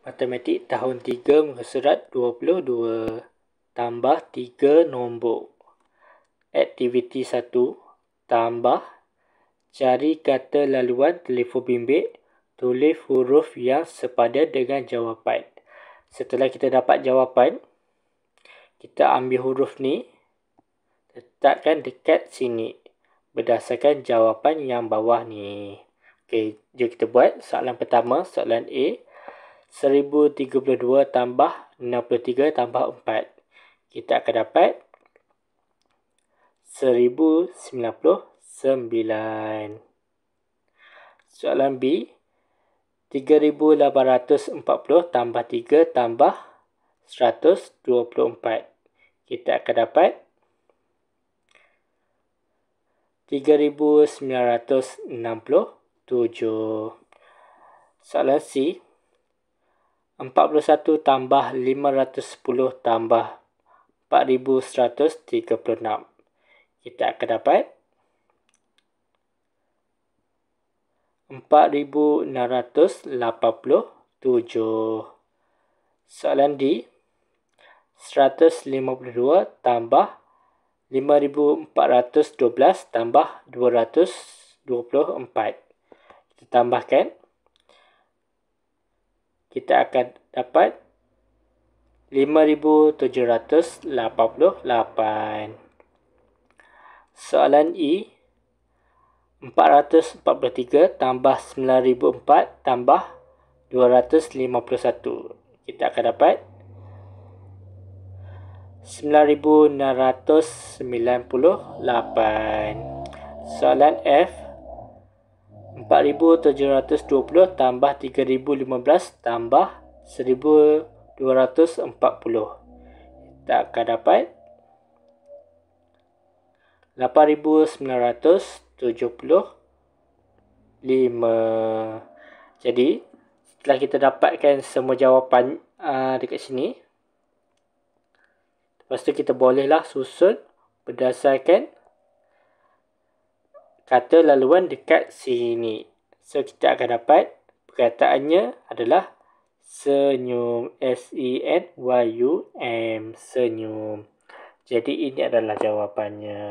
Matematik tahun 3 muka surat 22 tambah 3 nombor. Aktiviti 1 tambah cari kata laluan telefon bimbit, tulis huruf yang sepadan dengan jawapan. Setelah kita dapat jawapan, kita ambil huruf ni, letakkan dekat sini berdasarkan jawapan yang bawah ni. Okey, jom kita buat soalan pertama, soalan A. 1032 tambah 63 tambah 4. Kita akan dapat 1099. Soalan B. 3840 tambah 3 tambah 124. Kita akan dapat 3967. Soalan C. 41 tambah 510 tambah 4136. Kita akan dapat 4687. Soalan D. 152 tambah 5412 tambah 224. Kita tambahkan. Kita akan dapat 5788. Soalan E. 443 tambah 9004 tambah 251. Kita akan dapat 9698. Soalan F. 4720 tambah 3015 tambah 1240. Kita akan dapat 8975. Jadi, setelah kita dapatkan semua jawapan dekat sini, lepas tu kita bolehlah susun berdasarkan kata laluan dekat sini. So, kita akan dapat perkataannya adalah senyum. SENYUM. Senyum. Jadi, ini adalah jawapannya.